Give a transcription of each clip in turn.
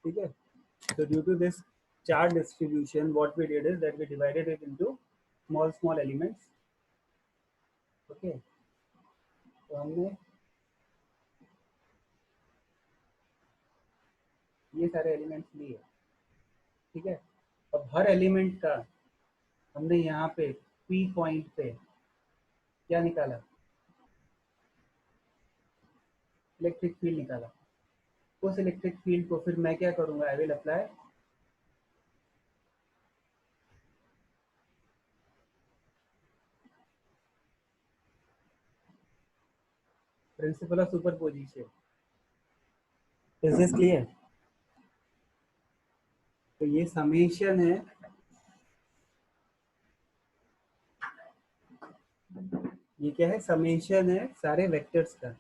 ठीक है. So due to this charge distribution, what we did is that we divided it into small elements. Okay. तो हमने ये सारे एलिमेंट्स लिए. ठीक है. अब हर एलिमेंट का हमने यहाँ पे P पॉइंट पे क्या निकाला, इलेक्ट्रिक फील्ड निकाला. उस इलेक्ट्रिक फील्ड को फिर मैं क्या करूँगा, I will apply principle of superposition. Is this clear? तो ये समेशन है, ये क्या है, समेशन है सारे वेक्टर्स का.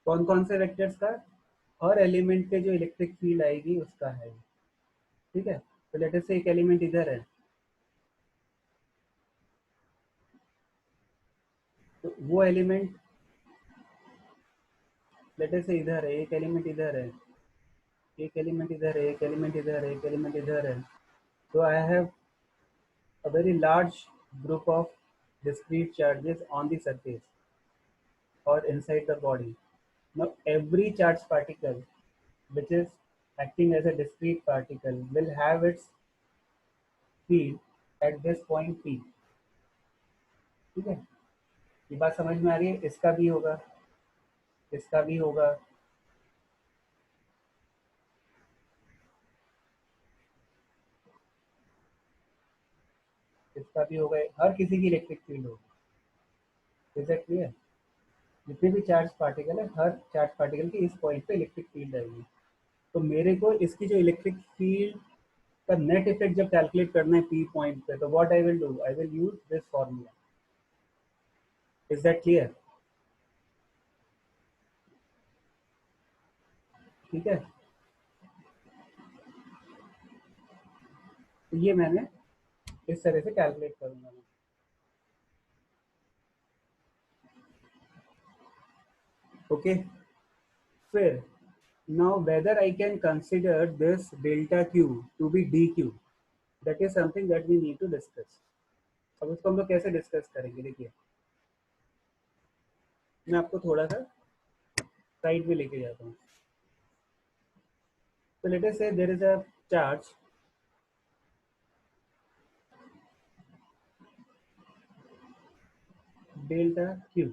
कौन कौन से वेक्टर्स का? हर एलिमेंट पे जो इलेक्ट्रिक फील्ड आएगी उसका है. ठीक है. तो लेट अस से एक एलिमेंट इधर है, तो वो एलिमेंट लेट अस से इधर है, एक एलिमेंट इधर है, एक एलिमेंट इधर है, एक एलिमेंट इधर है, एक एलिमेंट इधर है. तो I have a very large group of discrete charges on the surface or inside the body. Now every charged particle which is acting as a discrete particle will have its field at this point P. ठीक है. ये बात समझ में आ रही है? इसका भी होगा, इसका भी होगा, इसका भी होगा, हर किसी की इलेक्ट्रिक फील्ड होगी. Is it clear? जितने भी चार्ज पार्टिकल है, हर चार्ज पार्टिकल की इस पॉइंट पे इलेक्ट्रिक फील्ड आएगी. तो मेरे को इसकी जो इलेक्ट्रिक फील्ड का नेट इफेक्ट जब कैलकुलेट करना है पी पॉइंट पे, तो what I will do, I will use this formula. Is that clear? ठीक है. तो ये मैंने इस तरह से कैलकुलेट करूंगा. ओके. फिर now whether I can consider this delta q to be dq, that is something that we need to discuss. अब उसको हम लोग कैसे डिस्कस करेंगे, देखिए मैं आपको थोड़ा सा साइड में लेके जाता हूँ. So let us say there is a charge delta q.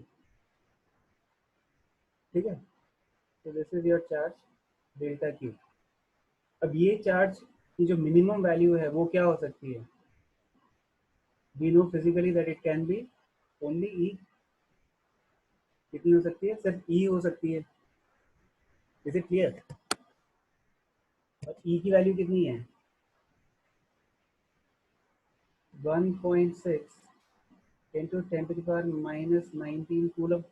ठीक है. तो this is your charge delta Q. अब ये चार्ज की जो मिनिमम वैल्यू है वो क्या हो सकती है? We know physically that it can be only E. कितनी हो सकती है? सिर्फ ई हो सकती है. Is it clear? और ई की वैल्यू कितनी है? 1.6 into 10 to the power minus 19 coulomb.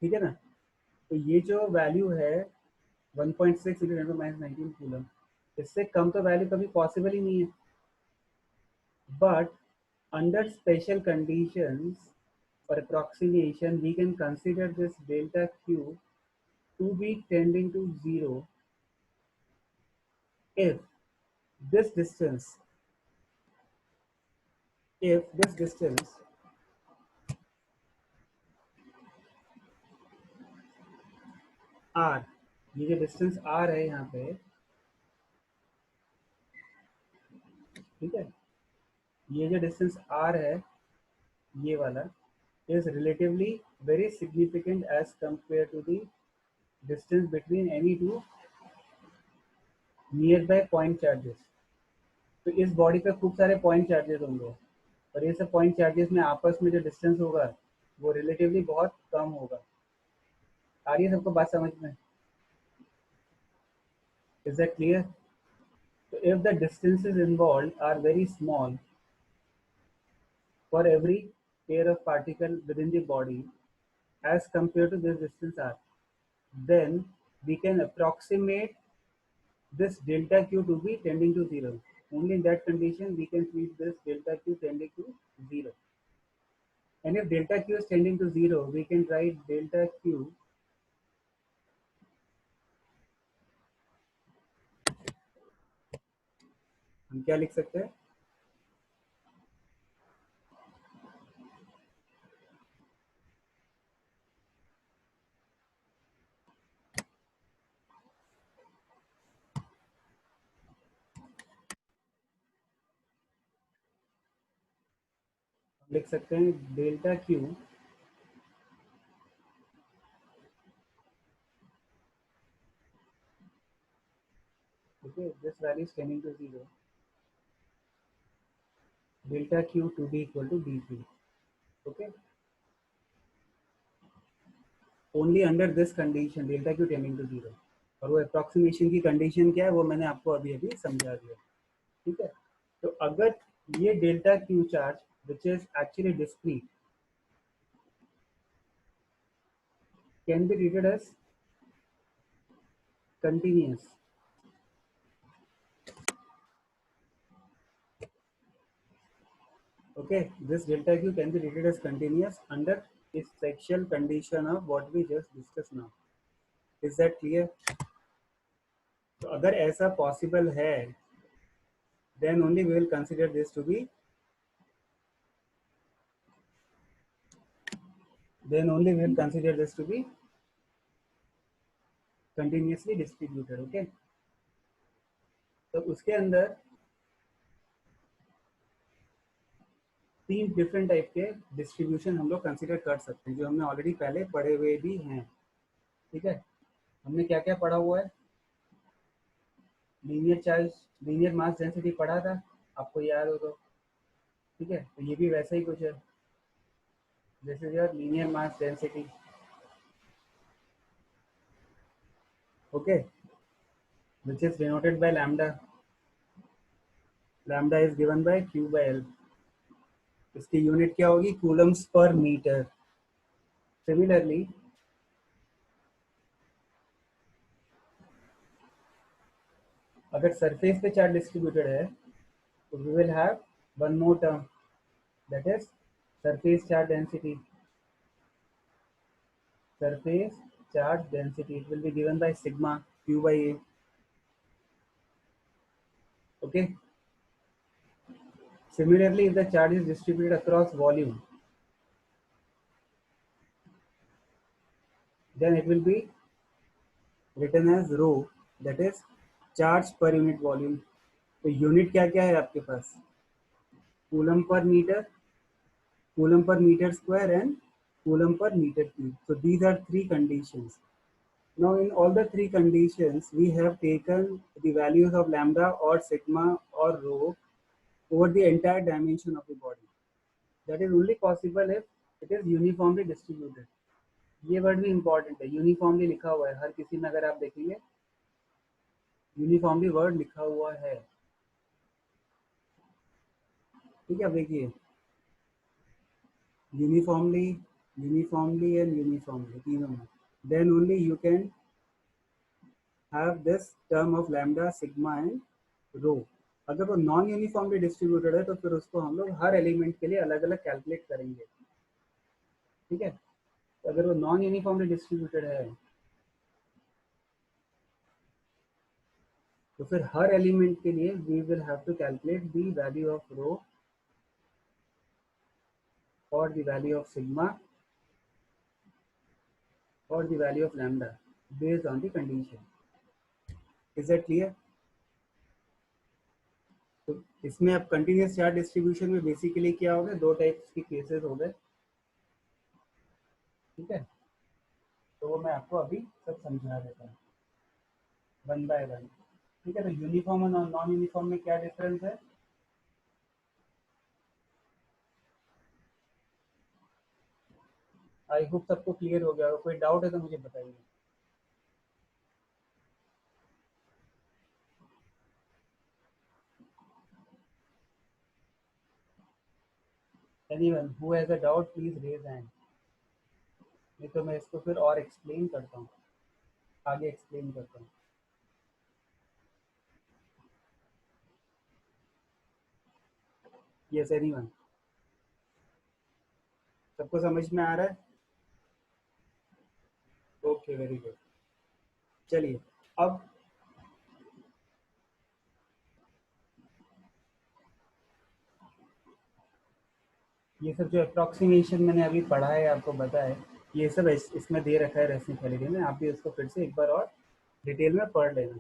ठीक है ना. तो ये जो वैल्यू है 1.6 into 10 to minus 19 कूलम, इससे कम तो वैल्यू कभी पॉसिबल ही नहीं है. But under special conditions for approximation we can consider this delta q to be tending to 0 if this distance r, ये जो डिस्टेंस r है यहाँ पे, ठीक है, ये जो डिस्टेंस r है ये वाला is relatively very significant as compared to the distance between any two nearby point charges. तो इस बॉडी पे खूब सारे पॉइंट चार्जेस होंगे और ये सब पॉइंट चार्जेस में आपस में जो डिस्टेंस होगा वो रिलेटिवली बहुत कम होगा. आ रही है सबको बात समझ में? Is that clear? So if the distances involved are very small for every pair of particle within the body as compared to this distance r, then we can approximate this delta q to be tending to 0. Only in that condition we can treat this delta q tending to 0. And if delta q is tending to 0, we can write delta q हम क्या लिख सकते हैं? हम लिख सकते हैं delta q okay this value is tending to 0 delta q to be equal to dq okay only under this condition delta q tending to 0 और वो अप्रोक्सीमेशन की कंडीशन क्या है वो मैंने आपको अभी अभी समझा दिया ठीक है तो अगर ये delta Q charge which is actually discrete can be treated as continuous okay this delta q can be treated as continuous under this sexual condition of what we just discussed now is that clear तो अगर ऐसा possible है then only we will consider this to be continuously distributed okay तो उसके अंदर तीन different type के distribution हम लोग कंसिडर कर सकते हैं जो हमने ऑलरेडी पहले पढ़े हुए भी हैं ठीक है हमने क्या क्या पढ़ा हुआ है linear charge linear mass density पढ़ा था आपको याद हो तो ठीक है तो ये भी वैसा ही कुछ है this is your linear mass density okay which is denoted by lambda lambda is given by q by l इसकी यूनिट क्या होगी कूलम्स पर मीटर सिमिलरली अगर सरफेस पे चार्ज डिस्ट्रीब्यूटेड है तो we will have one more term that is surface charge density surface charge density it will be given by sigma q by a okay similarly if the charge is distributed across volume then it will be written as rho that is charge per unit volume तो unit क्या क्या है आपके पास coulomb per metre square and coulomb per meter cube so these are three conditions now in all the three conditions we have taken the values of lambda or sigma or rho over the entire dimension of the body that is only possible if it is uniformly distributed ये word भी important है uniformly लिखा हुआ है हर किसी में अगर आप देखेंगे यूनिफॉर्मली वर्ड लिखा हुआ है ठीक है अब देखिए यूनिफॉर्मली एंड यूनिफॉर्मली तीनों में then only you can have this term of lambda sigma and rho अगर वो नॉन यूनिफॉर्मली डिस्ट्रीब्यूटेड है तो फिर उसको हम लोग हर एलिमेंट के लिए अलग अलग कैलकुलेट करेंगे ठीक है तो अगर वो नॉन यूनिफॉर्मली डिस्ट्रीब्यूटेड है तो फिर हर एलिमेंट के लिए we will have to calculate the value of rho और द वैल्यू ऑफ सिग्मा और the value of lambda based on the condition is that clear तो इसमें अब कंटिन्यूस चार्ज डिस्ट्रीब्यूशन में बेसिकली क्या हो गया दो टाइप्स के केसेस हो गए ठीक है तो वो मैं आपको अभी सब समझा देता हूँ वन बाय वन ठीक है तो यूनिफॉर्म और नॉन यूनिफॉर्म में क्या डिफरेंस है आई होप सबको क्लियर हो गया अगर कोई डाउट है तो मुझे बताइए anyone who has a doubt please raise hand नहीं तो मैं इसको फिर और एक्सप्लेन करता हूँ आगे एक्सप्लेन करता हूँ यस एनीवन सबको समझ में आ रहा है? Okay, very good. चलिए, अब ये सब जो अप्रॉक्सीमेशन मैंने अभी पढ़ा है, आपको बताया, ये सब इसमें दे रखा है रेसिप्रोसिटी में। आप भी उसको फिर से एक बार और डिटेल में पढ़ लेना।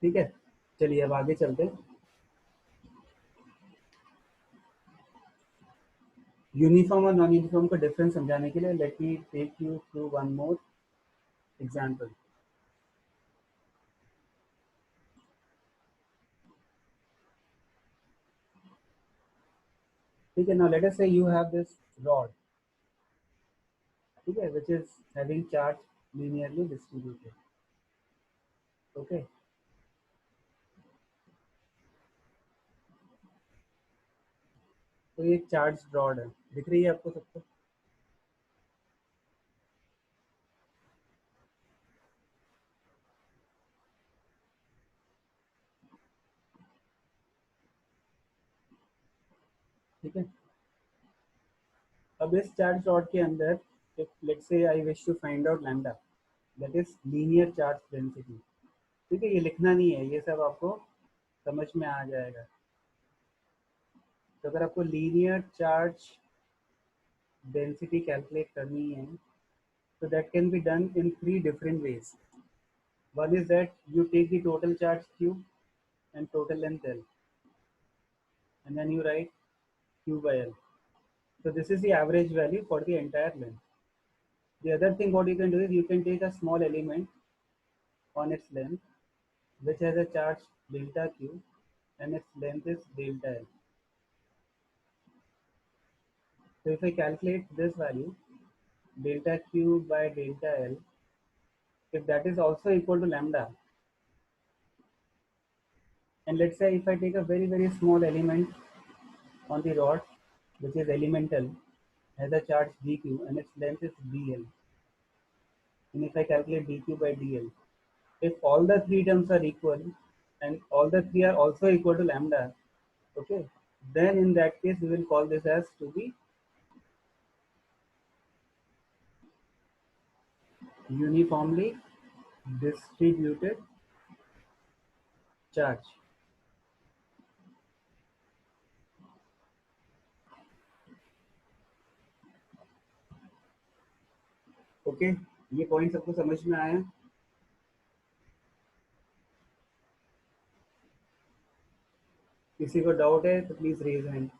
ठीक है, चलिए अब आगे चलते हैं। यूनिफॉर्म और नॉन यूनिफॉर्म का डिफरेंस समझाने के लिए let me take you through one more example. ठीक है, नाउ लेट अस से यू हैव दिस रॉड, ठीक है, which is having charge linearly distributed. Okay, तो ये चार्ज रॉड है, दिख रही है आपको सबको? ठीक है, अब इस चार्ज रॉड के अंदर, if let's say I wish to find out lambda, that is linear charge density। ठीक है, ये लिखना नहीं है, ये सब आपको समझ में आ जाएगा। तो अगर आपको लीनियर चार्ज डेंसिटी कैलकुलेट करनी है, so that can be done in three different ways. One is that you take the total charge q and total length l, and then you write q by l. So this is the average value for the entire length. The other thing what you can do is you can take a small element on its length which has a charge delta q and its length is delta l. So if I calculate this value delta q by delta l, if that is also equal to lambda, and let's say if I take a very small element on the rod which is elemental, has a charge dq and its length is dl, and if I calculate dq by dl, if all the three terms are equal and all the three are also equal to lambda, okay, then in that case we will call this as to be uniformly distributed charge। Okay, ये point सबको समझ में आया? किसी को doubt है तो please raise hand.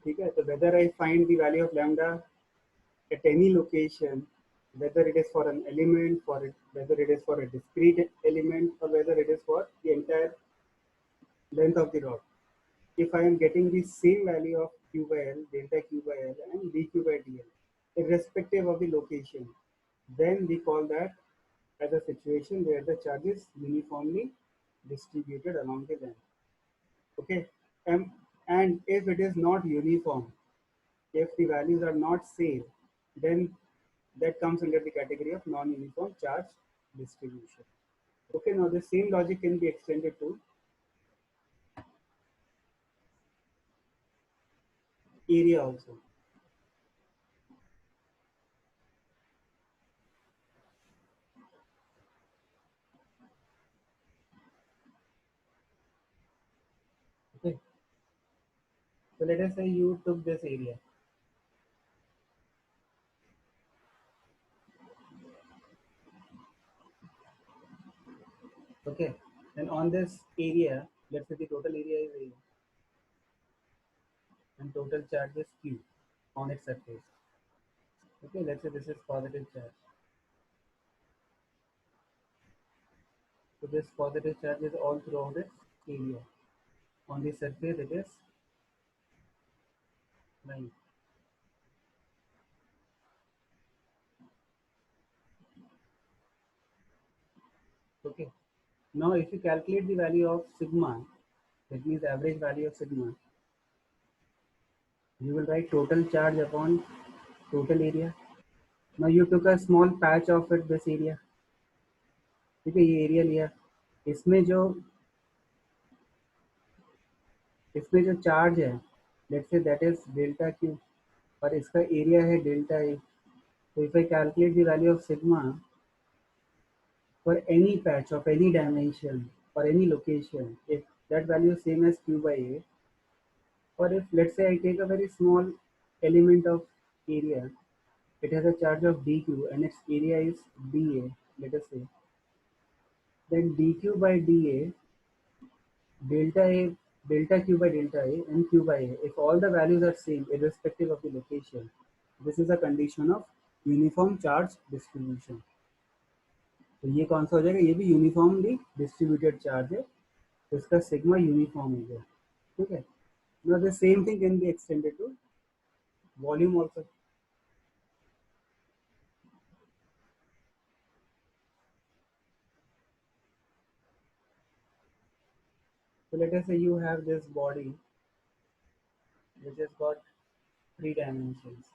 ठीक है, तो whether I find the value of lambda at any location, whether it is for an element, for it, whether it is for a discrete element, or whether it is for the entire length of the rod, if I am getting the same value of q by l, delta q by l, and dq by dl, irrespective of the location, then we call that as a situation where the charge is uniformly distributed along the length. Okay, and, and if it is not uniform, if the values are not same, then that comes under the category of non-uniform charge distribution. Okay, now the same logic can be extended to area also. Okay, so let us say you took this area. Okay, and on this area, let's say the total area is A and total charge is Q on its surface. Okay, let's say this is positive charge. So this positive charge is all throughout its area. On the surface it is 9. Okay. Now if you calculate the value of sigma, that means average value of sigma, you will write total charge upon total area. Now you took a small patch of it, this area. ठीक है, ये area लिया, इसमें जो इसमें जो charge है, let's say that is delta Q, और इसका एरिया है delta A. So if I calculate the value of sigma for any patch of any dimension or any location, if that value is same as q by a, or if let's say I take a very small element of area, it has a charge of dq and its area is dA, let us say, then dq by dA, delta a, delta q by delta a and q by a, if all the values are same irrespective of the location, this is a condition of uniform charge distribution. तो ये कौन सा हो जाएगा, ये भी uniformly distributed charge है, तो इसका सिग्मा यूनिफॉर्म हो गया. ठीक है. Now the same thing can be extended to volume also. So let us say you have this body which has got three dimensions.